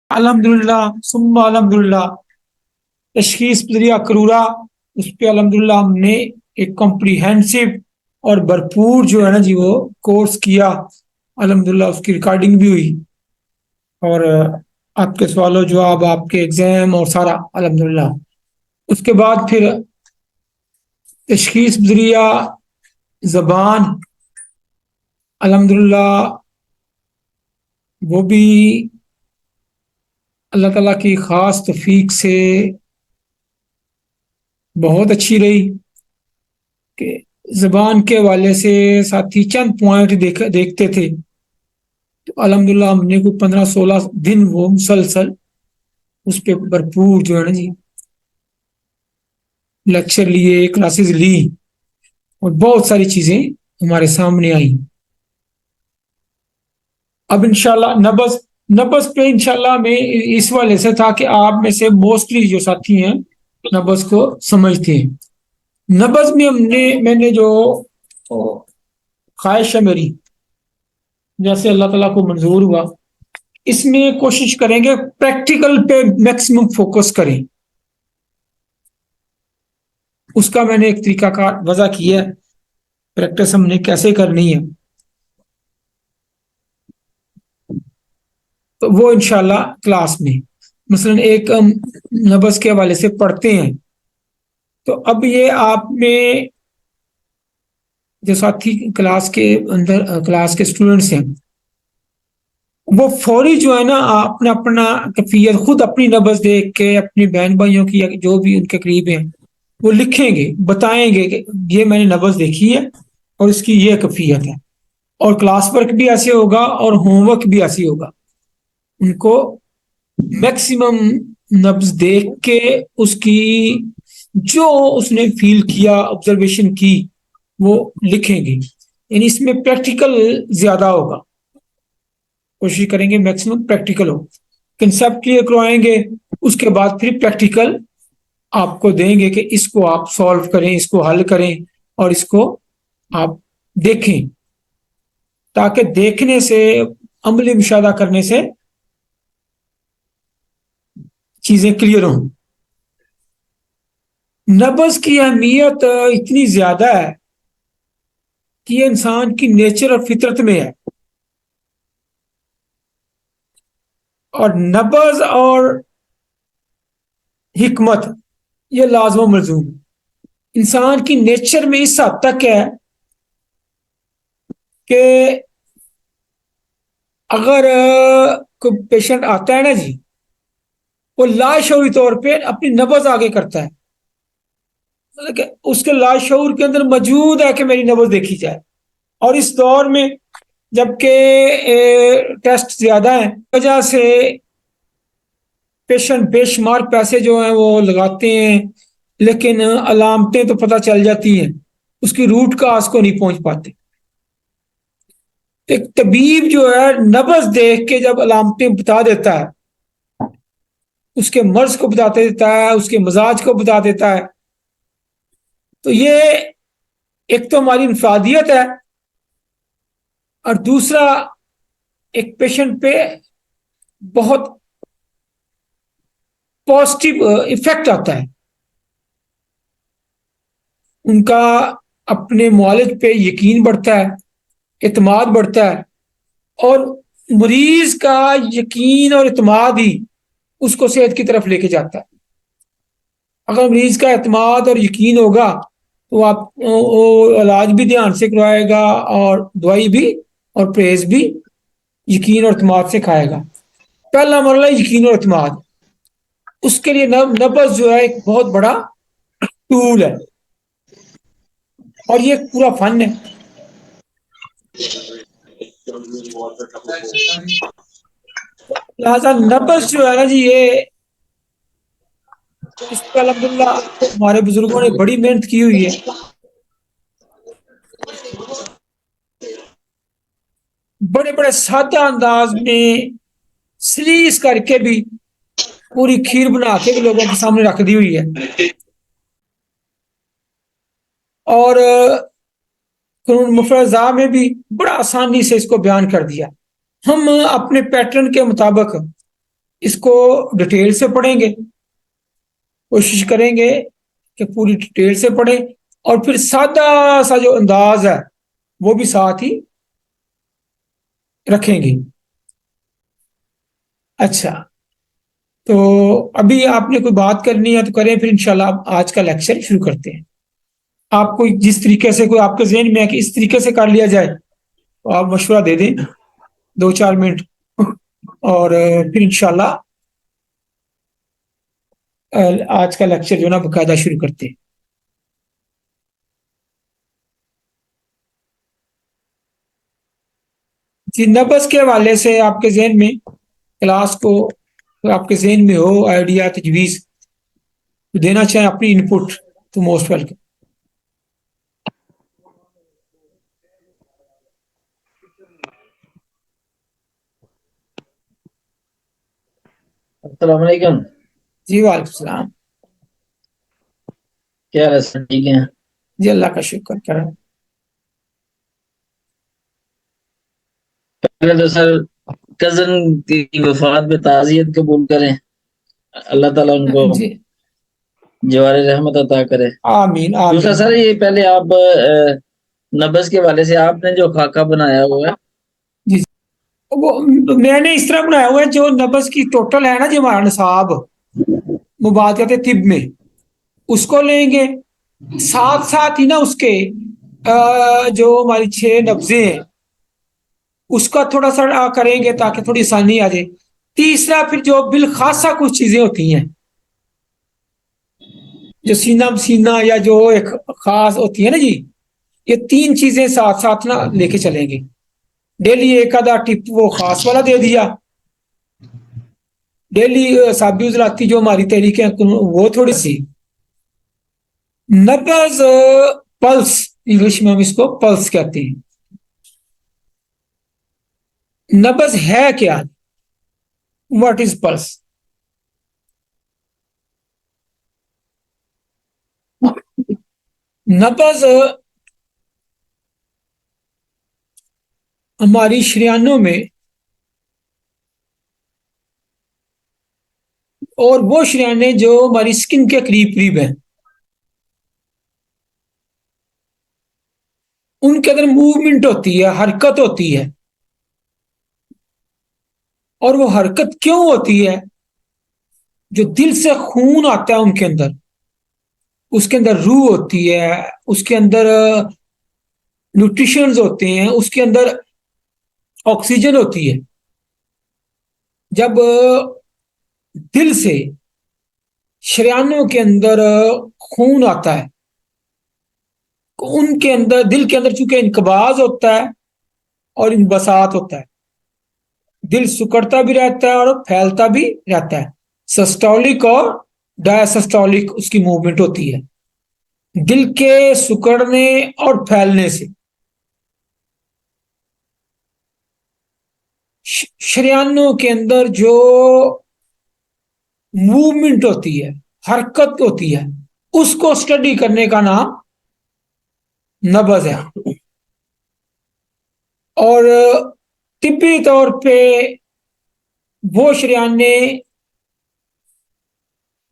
الحمدللہ ثم الحمدللہ تشخیص ذریعہ کرورا، اس پہ الحمدللہ ہم نے ایک کمپریہنسو اور بھرپور جو ہے نا جی وہ کورس کیا. الحمدللہ اس کی ریکارڈنگ بھی ہوئی، اور آپ کے سوال و جواب، آپ کے ایگزام اور سارا الحمدللہ. اس کے بعد پھر تشخیص ذریعہ زبان، الحمدللہ وہ بھی اللہ تعالیٰ کی خاص توفیق سے بہت اچھی رہی. کہ زبان کے حوالے سے ساتھی چند پوائنٹ دیکھتے تھے، تو الحمدللہ ہم نے کوئی 15-16 دن وہ مسلسل اس پہ بھرپور جو ہے نا جی لیکچر لیے، کلاسز لی، اور بہت ساری چیزیں ہمارے سامنے آئیں. اب انشاءاللہ نبض پہ انشاءاللہ میں اس والے سے تھا کہ آپ میں سے موسٹلی جو ساتھی ہیں نبض کو سمجھتے ہیں. نبض میں میں نے جو خواہش ہے میری، جیسے اللہ تعالیٰ کو منظور ہوا، اس میں کوشش کریں گے پریکٹیکل پہ میکسیمم فوکس کریں. اس کا میں نے ایک طریقہ کار وضع کیا ہے، پریکٹس ہم نے کیسے کرنی ہے، تو وہ انشاءاللہ کلاس میں مثلا ایک نبض کے حوالے سے پڑھتے ہیں. تو اب یہ آپ میں جو ساتھی کلاس کے اندر کلاس کے اسٹوڈنٹس ہیں، وہ فوری جو ہے نا اپنا اپنا کیفیت خود اپنی نبض دیکھ کے اپنی بہن بھائیوں کی جو بھی ان کے قریب ہیں وہ لکھیں گے، بتائیں گے کہ یہ میں نے نبض دیکھی ہے اور اس کی یہ کیفیت ہے. اور کلاس ورک بھی ایسے ہوگا اور ہوم ورک بھی ایسے ہوگا. ان کو میکسیمم نبض دیکھ کے اس کی جو اس نے فیل کیا، آبزرویشن کی، وہ لکھیں گے. یعنی اس میں پریکٹیکل زیادہ ہوگا، کوشش کریں گے میکسیمم پریکٹیکل ہو. کنسپٹ کلیئر کروائیں گے، اس کے بعد پھر پریکٹیکل آپ کو دیں گے کہ اس کو آپ سالو کریں، اس کو حل کریں، اور اس کو آپ دیکھیں، تاکہ دیکھنے سے، عملی مشاہدہ کرنے سے چیزیں کلیئر ہوں. نبض کی اہمیت اتنی زیادہ ہے کہ یہ انسان کی نیچر اور فطرت میں ہے. اور نبض اور حکمت یہ لازم و ملزوم انسان کی نیچر میں اس حد تک ہے کہ اگر کوئی پیشنٹ آتا ہے نا جی، وہ لاشعوری طور پہ اپنی نبض آگے کرتا ہے، کہ اس کے لاشعور کے اندر موجود ہے کہ میری نبض دیکھی جائے. اور اس دور میں جبکہ ٹیسٹ زیادہ ہیں، وجہ سے پیشنٹ بے شمار پیسے جو ہیں وہ لگاتے ہیں، لیکن علامتیں تو پتہ چل جاتی ہیں، اس کی روٹ کاز کو نہیں پہنچ پاتے. ایک طبیب جو ہے نبض دیکھ کے جب علامتیں بتا دیتا ہے، اس کے مرض کو بتا دیتا ہے، اس کے مزاج کو بتا دیتا ہے، تو یہ ایک تو ہماری انفرادیت ہے، اور دوسرا ایک پیشنٹ پہ بہت پازیٹیو ایفیکٹ آتا ہے. ان کا اپنے معالج پہ یقین بڑھتا ہے، اعتماد بڑھتا ہے، اور مریض کا یقین اور اعتماد ہی اس کو صحت کی طرف لے کے جاتا ہے. اگر مریض کا اعتماد اور یقین ہوگا تو آپ علاج بھی دھیان سے کروائے گا، اور دوائی بھی اور پرہیز بھی یقین اور اعتماد سے کھائے گا. پہلا مرحلہ یقین اور اعتماد، اس کے لیے نبض جو ہے ایک بہت بڑا ٹول ہے، اور یہ پورا فن ہے. لہٰذا نبض جو ہے نا جی، یہ اس پہ الحمدللہ ہمارے بزرگوں نے بڑی محنت کی ہوئی ہے. بڑے بڑے سادہ انداز میں سلیس کر کے بھی پوری کھیر بنا کے بھی لوگوں کے سامنے رکھ دی ہوئی ہے، اور قانون مفرزہ میں بھی بڑا آسانی سے اس کو بیان کر دیا. ہم اپنے پیٹرن کے مطابق اس کو ڈیٹیل سے پڑھیں گے، کوشش کریں گے کہ پوری ڈیٹیل سے پڑھیں، اور پھر سادہ سا جو انداز ہے وہ بھی ساتھ ہی رکھیں گے۔ اچھا، تو ابھی آپ نے کوئی بات کرنی ہے تو کریں، پھر انشاءاللہ آپ آج کا لیکچر شروع کرتے ہیں۔ آپ کو جس طریقے سے کوئی آپ کے ذہن میں ہے کہ اس طریقے سے کر لیا جائے تو آپ مشورہ دے دیں 2-4 منٹ، اور پھر انشاءاللہ آج کا لیکچر جو ہے نا باقاعدہ شروع کرتے ہیں۔ جی، نبض کے حوالے سے آپ کے ذہن میں کلاس کو آپ کے ذہن میں ہو آئیڈیا تجویز دینا چاہیں اپنی ان پٹ، تو موسٹ ویلکم۔ السلام علیکم۔ جی وعلیکم السلام۔ کیا حال ہے سر، ٹھیک ہیں؟ جی اللہ کا شکر کریں۔ پہلے تو سر کزن کی وفات پہ تعزیت قبول کریں، اللہ تعالیٰ ان کو جی جوار رحمت عطا کرے۔ آمین دوسرا آمین۔ سر، یہ پہلے آپ نبض کے حوالے سے آپ نے جو خاکہ بنایا ہوا ہے، جی وہ میں نے اس طرح بنایا ہوا ہے، جو نبض کی ٹوٹل ہے نا جو ہمارا نصاب مبادلات طب میں، اس کو لیں گے، ساتھ ساتھ ہی نا اس کے جو ہماری 6 نبضیں ہیں اس کا تھوڑا سا کریں گے تاکہ تھوڑی آسانی آ جائے۔ تیسرا پھر جو بالخاصہ کچھ چیزیں ہوتی ہیں جو سینہ بسینہ یا جو ایک خاص ہوتی ہے نا جی، یہ 3 چیزیں ساتھ ساتھ نا لے کے چلیں گے۔ ڈیلی ایک آدھا ٹپ وہ خاص والا دے دیا، ڈیلی سابی ازلاتی جو ہماری تحریکیں وہ تھوڑی سی نبض پلس، انگلش میں ہم اس کو پلس کہتے ہیں۔ نبض ہے کیا؟ What is plus? نبض ہماری شریانوں میں، اور وہ شریانے جو ہماری سکن کے قریب قریب ہیں، ان کے اندر موومنٹ ہوتی ہے، حرکت ہوتی ہے۔ اور وہ حرکت کیوں ہوتی ہے؟ جو دل سے خون آتا ہے ان کے اندر، اس کے اندر روح ہوتی ہے، اس کے اندر نیوٹریشنز ہوتے ہیں، اس کے اندر آکسیجن ہوتی ہے۔ جب دل سے شریانوں کے اندر خون آتا ہے، ان کے اندر دل کے اندر چونکہ انقباض ہوتا ہے اور انبساط ہوتا ہے، دل سکڑتا بھی رہتا ہے اور پھیلتا بھی رہتا ہے، سسٹولک اور ڈائسسٹولک اس کی موومنٹ ہوتی ہے دل کے سکڑنے اور پھیلنے سے۔ شریانوں کے اندر جو موومنٹ ہوتی ہے، حرکت ہوتی ہے، اس کو اسٹڈی کرنے کا نام نبض ہے۔ اور طبی طور پہ وہ شریانے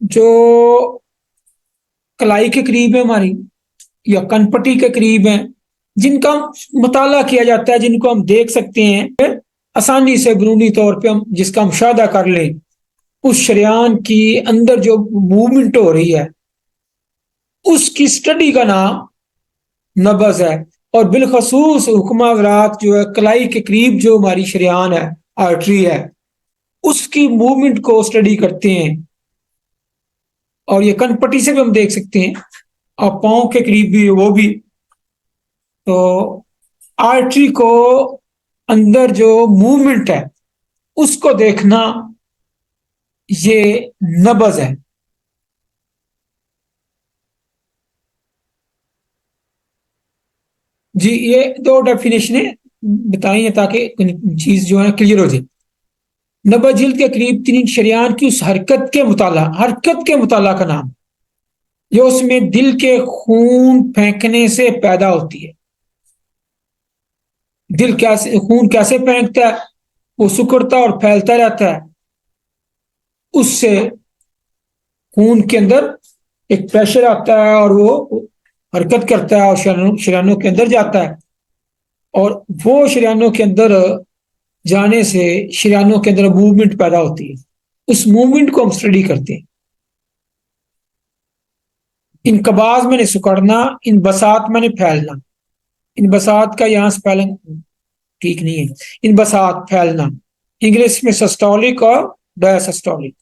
جو کلائی کے قریب ہیں ہماری، یا کن پٹی کے قریب ہیں، جن کا مطالعہ کیا جاتا ہے، جن کو ہم دیکھ سکتے ہیں آسانی سے، بیرونی طور پہ ہم جس کا مشاہدہ کر لیں، اس شریان کی اندر جو موومنٹ ہو رہی ہے اس کی اسٹڈی کا نام نبض ہے۔ اور بالخصوص حکمہ حضرات جو ہے کلائی کے قریب جو ہماری شریان ہے، آرٹری ہے، اس کی موومنٹ کو اسٹڈی کرتے ہیں۔ اور یہ کن پٹی سے بھی ہم دیکھ سکتے ہیں، اور پاؤں کے قریب بھی وہ بھی۔ تو آرٹری کو اندر جو موومنٹ ہے اس کو دیکھنا یہ نبض ہے۔ جی یہ 2 ڈیفینیشنیں بتائی ہیں تاکہ چیز جو ہے کلیئر ہو جائے۔ نبض جلد کے قریب 3 شریان کی اس حرکت کے مطالعہ کا نام، جو اس میں دل کے خون پھینکنے سے پیدا ہوتی ہے۔ خون کیسے پھینکتا ہے؟ وہ سکڑتا اور پھیلتا رہتا ہے، اس سے خون کے اندر ایک پریشر آتا ہے اور وہ حرکت کرتا ہے اور شریانوں کے اندر جاتا ہے، اور وہ شریانوں کے اندر جانے سے شریانوں کے اندر موومنٹ پیدا ہوتی ہے، اس موومنٹ کو ہم اسٹڈی کرتے ہیں۔ انقباض میں نے سکڑنا، انبساط میں نے پھیلنا۔ انبساط کا یہاں سپیلنگ ٹھیک نہیں ہے، انبساط پھیلنا، انگلش میں سسٹولک اور ڈایاسسٹولک۔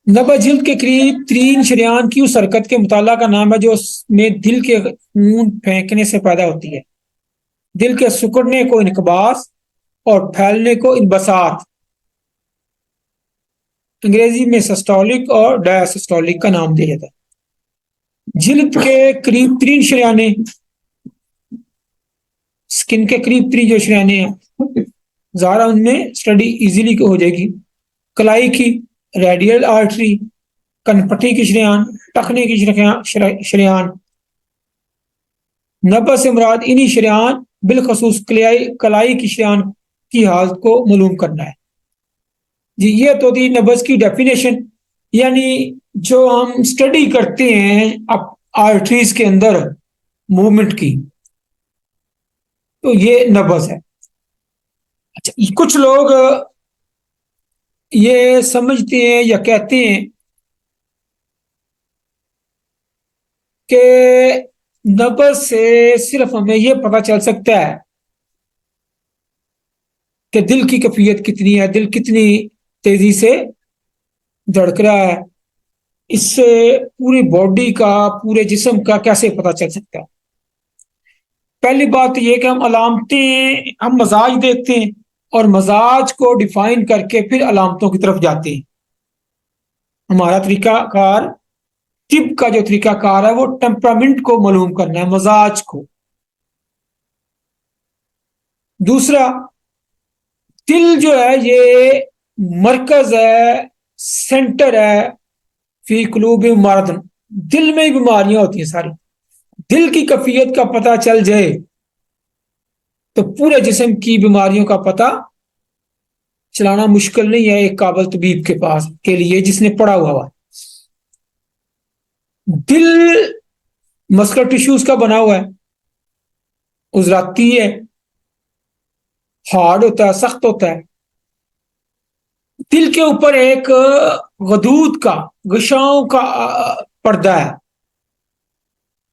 نبض جلد کے قریب ترین شریان کی اس حرکت کے مطالعہ کا نام ہے جو اس میں دل کے خون پھینکنے سے پیدا ہوتی ہے۔ دل کے سکڑنے کو انقباض اور پھیلنے کو انبساط، انگریزی میں سسٹولک اور ڈایاسسٹولک کا نام دیا جاتا ہے۔ جلد کے قریب ترین شریانے، سکن کے قریب ترین جو شریانے ہیں، ظاہر ان میں اسٹڈی ایزیلی ہو جائے گی۔ کلائی کی، ریڈیل آرٹری، کنپٹی کی شریان، ٹخنے کی شریان۔ نبض سے مراد انہی شریان بالخصوص کلائی کی شریان کی حالت کو معلوم کرنا ہے۔ جی یہ تو تھی نبض کی ڈیفینیشن، یعنی جو ہم اسٹڈی کرتے ہیں آرٹریز کے اندر موومنٹ کی، تو یہ نبض ہے۔ اچھا، کچھ لوگ یہ سمجھتے ہیں یا کہتے ہیں کہ نبض سے صرف ہمیں یہ پتہ چل سکتا ہے کہ دل کی کیفیت کتنی ہے، دل کتنی تیزی سے دھڑک رہا ہے، اس سے پوری باڈی کا، پورے جسم کا کیسے پتہ چل سکتا ہے؟ پہلی بات یہ کہ ہم علامتیں، ہم مزاج دیکھتے ہیں اور مزاج کو ڈیفائن کر کے پھر علامتوں کی طرف جاتے ہیں۔ ہمارا طریقہ کار، طب کا جو طریقہ کار ہے وہ ٹیمپرامنٹ کو معلوم کرنا ہے، مزاج کو۔ دوسرا، دل جو ہے یہ مرکز ہے، سینٹر ہے فی قلوب مرض، دل میں ہی بیماریاں ہوتی ہیں ساری۔ دل کی کیفیت کا پتہ چل جائے تو پورے جسم کی بیماریوں کا پتہ چلانا مشکل نہیں ہے ایک قابل طبیب کے پاس کے لیے جس نے پڑھا ہوا۔ دل مسکولر ٹیشوز کا بنا ہوا ہے، عضلاتی ہے، ہارڈ ہوتا ہے، سخت ہوتا ہے۔ دل کے اوپر ایک غدود کا، غشاؤں کا پردہ ہے،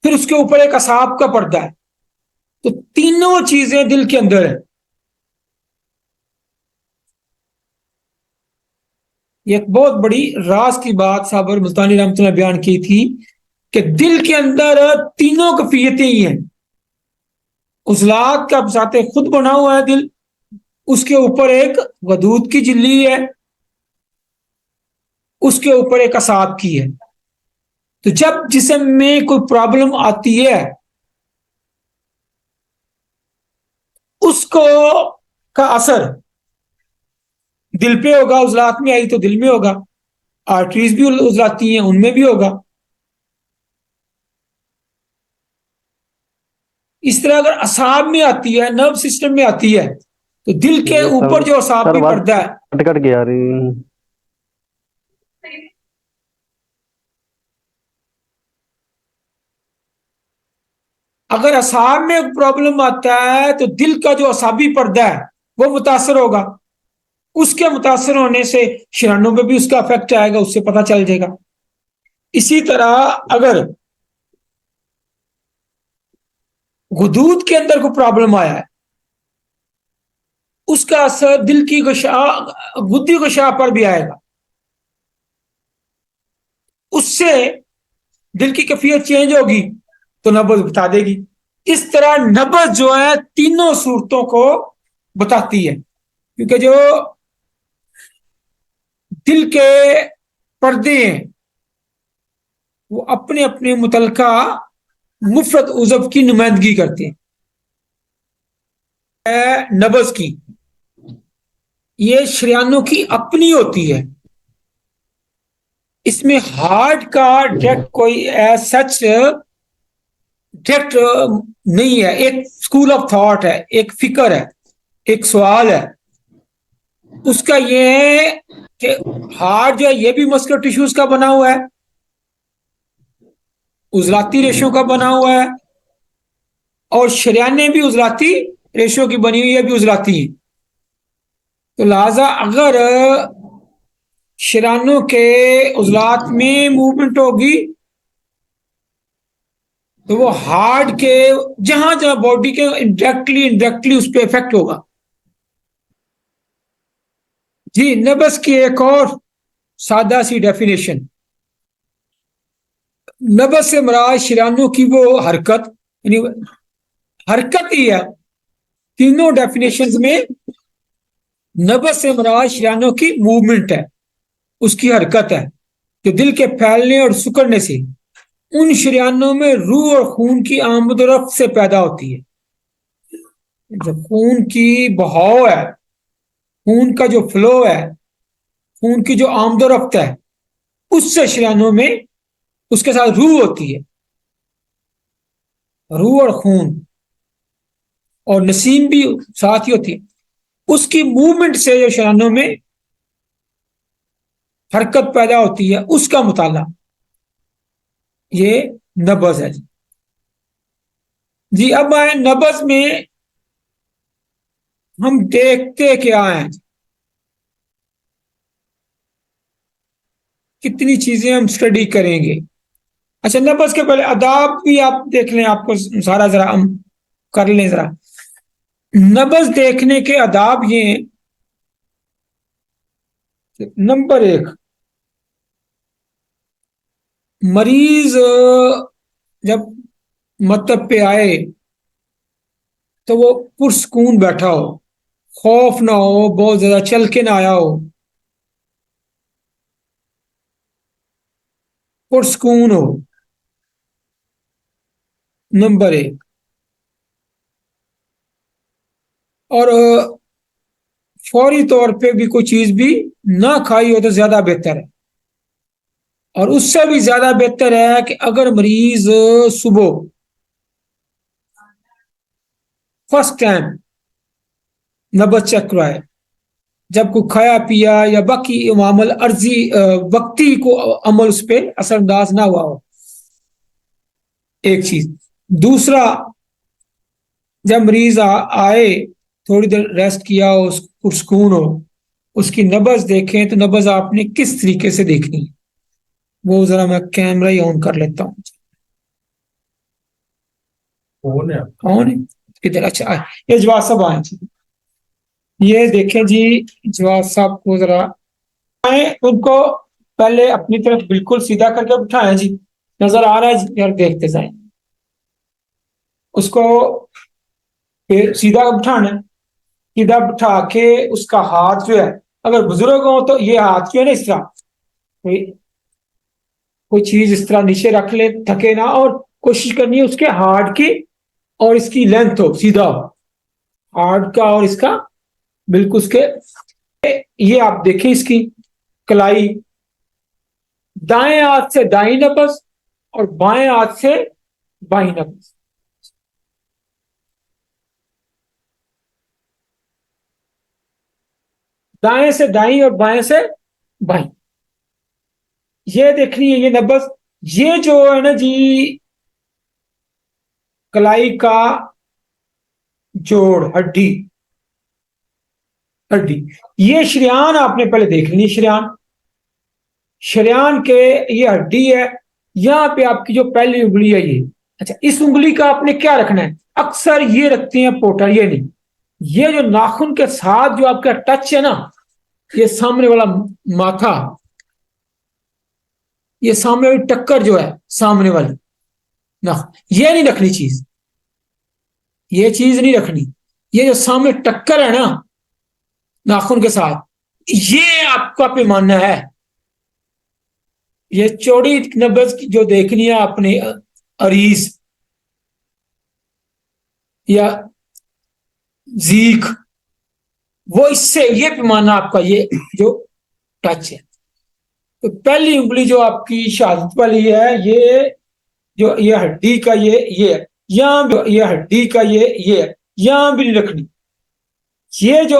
پھر اس کے اوپر ایک اعصاب کا پردہ ہے، تو تینوں چیزیں دل کے اندر ہیں۔ یہ ایک بہت بڑی راز کی بات صابر ملتانی رحمۃ اللہ بیان کی تھی کہ دل کے اندر تینوں کیفیتیں ہی ہیں۔ عضلات کا ذات خود بنا ہوا ہے دل، اس کے اوپر ایک غدود کی جھلی ہے، اس کے اوپر ایک اعصاب کی ہے۔ تو جب جسم میں کوئی پرابلم آتی ہے اس کو کا اثر دل پہ ہوگا، عضلات میں آئی تو دل میں ہوگا، آرٹریز بھی عضلاتی ہیں ان میں بھی ہوگا۔ اس طرح اگر اعصاب میں آتی ہے، نرو سسٹم میں آتی ہے، تو دل کے اوپر جو اعصاب بھی پردہ ہے، کٹ گیا رہی۔ اگر اعصاب میں پرابلم آتا ہے تو دل کا جو اعصابی پردہ ہے وہ متاثر ہوگا، اس کے متاثر ہونے سے شریانوں پہ بھی اس کا افیکٹ آئے گا، اس سے پتہ چل جائے گا۔ اسی طرح اگر غدود کے اندر کوئی پرابلم آیا ہے، اس کا اثر دل کی غدی غشا پر بھی آئے گا، اس سے دل کی کیفیت چینج ہوگی تو نبض بتا دے گی۔ اس طرح نبض جو ہے تینوں صورتوں کو بتاتی ہے، کیونکہ جو دل کے پردے ہیں وہ اپنے اپنے متعلقہ مفرد عضو کی نمائندگی کرتے ہیں۔ نبض کی یہ شریانوں کی اپنی ہوتی ہے، اس میں ہارٹ کا ڈائریکٹ کوئی ایز سچ ڈائریکٹ نہیں ہے، ایک اسکول آف تھاٹ ہے، ایک فکر ہے، ایک سوال ہے اس کا یہ ہے کہ ہارٹ جو ہے یہ بھی مسکولر ٹیشوز کا بنا ہوا ہے، عضلاتی ریشوں کا بنا ہوا ہے، اور شریانیں بھی عضلاتی ریشوں کی بنی ہوئی ہے، بھی عضلاتی ہیں. تو لہذا اگر شریانوں کے عضلات میں موومنٹ ہوگی تو وہ ہارٹ کے جہاں جہاں باڈی کے انڈائریکٹلی اس پہ افیکٹ ہوگا. جی نبض کی ایک اور سادہ سی ڈیفینیشن. نبض سے مراد شریانوں کی وہ حرکت، یعنی حرکت ہی ہے. تینوں ڈیفینیشنز میں نبض سے مراد شریانوں کی موومنٹ ہے، اس کی حرکت ہے، جو دل کے پھیلنے اور سکڑنے سے ان شریانوں میں روح اور خون کی آمد و رفت سے پیدا ہوتی ہے. جو خون کی بہاؤ ہے، خون کا جو فلو ہے، خون کی جو آمد و رفت ہے، اس سے شریانوں میں اس کے ساتھ روح ہوتی ہے. روح اور خون اور نسیم بھی ساتھ ہی ہوتی ہے. اس کی موومنٹ سے جو شریانوں میں حرکت پیدا ہوتی ہے، اس کا مطالعہ یہ نبض ہے. جی اب آئے نبض میں ہم دیکھتے کیا ہیں، کتنی چیزیں ہم اسٹڈی کریں گے. اچھا نبض کے پہلے آداب بھی آپ دیکھ لیں، آپ کو سارا ذرا ہم کر لیں. ذرا نبض دیکھنے کے آداب یہ ہیں. نمبر 1، مریض جب مطلب پہ آئے تو وہ پرسکون بیٹھا ہو، خوف نہ ہو، بہت زیادہ چل کے نہ آیا ہو، پرسکون ہو. نمبر 1. اور فوری طور پہ بھی کوئی چیز بھی نہ کھائی ہو تو زیادہ بہتر ہے. اور اس سے بھی زیادہ بہتر ہے کہ اگر مریض صبح فرسٹ ٹائم نبض چیک کرائے، جب کوئی کھایا پیا یا باقی معمل عرضی وقتی کو عمل اس پہ اثر انداز نہ ہوا ہو، ایک چیز. دوسرا، جب مریض آئے تھوڑی دیر ریسٹ کیا ہو، پرسکون ہو، اس کی نبض دیکھیں تو نبض آپ نے کس طریقے سے دیکھنی ہے. وہ ذرا میں کیمرہ ہی آن کر لیتا ہوں. کون ہے ادھر؟ اچھا یہ جواد صاحب آئے جی. یہ دیکھیں جی جواد صاحب کو ذرا ان کو پہلے اپنی طرف بالکل سیدھا کر کے بٹھائیں جی. نظر آ رہا ہے جی؟ یار دیکھتے جائیں. اس کو پھر سیدھا بٹھانا ہے. سیدھا بٹھا کے اس کا ہاتھ جو ہے، اگر بزرگ ہو تو یہ ہاتھ جو ہے نا اس طرح کوئی چیز اس طرح نیچے رکھ لے، تھکے نہ، اور کوشش کرنی ہے اس کے ہارٹ کی اور اس کی لینتھ ہو، سیدھا ہو ہارٹ کا اور اس کا بالکل اس کے. یہ آپ دیکھیں اس کی کلائی، دائیں ہاتھ سے دائیں نبض اور بائیں ہاتھ سے بائیں نبض. دائیں سے دائیں اور بائیں سے بائیں، یہ دیکھنی ہے یہ نبض. یہ جو ہے نا جی کلائی کا جوڑ، ہڈی یہ شریان آپ نے پہلے دیکھ لینی. شریان کے یہ ہڈی ہے. یہاں پہ آپ کی جو پہلی انگلی ہے یہ، اچھا اس انگلی کا آپ نے کیا رکھنا ہے؟ اکثر یہ رکھتے ہیں پوٹا، یہ نہیں. یہ جو ناخن کے ساتھ جو آپ کا ٹچ ہے نا، یہ سامنے والا ماتھا، یہ سامنے والی ٹکر جو ہے سامنے والی یہ نہیں رکھنی چیز، یہ چیز نہیں رکھنی. یہ جو سامنے ٹکر ہے نا ناخن کے ساتھ، یہ آپ کا پیمانہ ہے. یہ چوڑی نبض جو دیکھنی ہے آپ نے، اریز یا زیک، وہ اس سے یہ پیمانہ آپ کا یہ جو ٹچ ہے. تو پہلی انگلی جو آپ کی شہادت والی ہے، یہ جو یہ ہڈی کا یہ یہاں یہ ہڈی کا یہ یہاں بھی نہیں رکھنی. یہ جو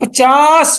50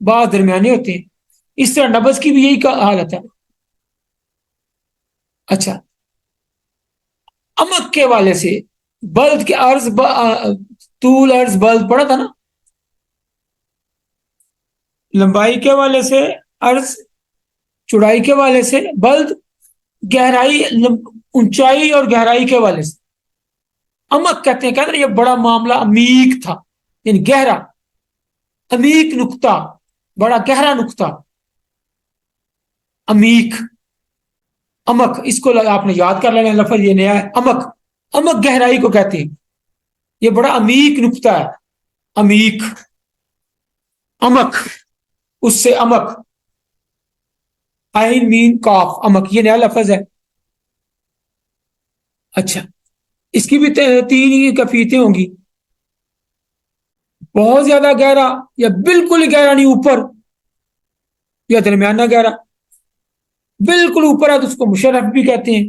بعض درمیانے ہوتے ہیں. اس طرح نبض کی بھی یہی کا حالت ہے. اچھا امک کے والے سے بلد کے عرض طول عرض بلد پڑا تھا نا, لمبائی کے والے سے عرض, چوڑائی کے والے سے بلد, گہرائی اونچائی اور گہرائی کے والے سے. امک کہتے ہیں یہ بڑا معاملہ عمیق تھا, یعنی گہرا, عمیق نقطہ, بڑا گہرا نقطہ, عمیق. امک اس کو آپ نے یاد کر لینا, لفظ یہ نیا ہے امک. امک گہرائی کو کہتے ہیں, یہ بڑا عمیق نقطہ ہے, عمیق. امک اس سے امک, عین مین کاف, امک یہ نیا لفظ ہے. اچھا اس کی بھی تین ہی کیفیتیں ہوں گی, بہت زیادہ گہرا, یا بالکل ہی گہرا نہیں اوپر, یا درمیانہ گہرا. بالکل اوپر ہے تو اس کو مشرف بھی کہتے ہیں,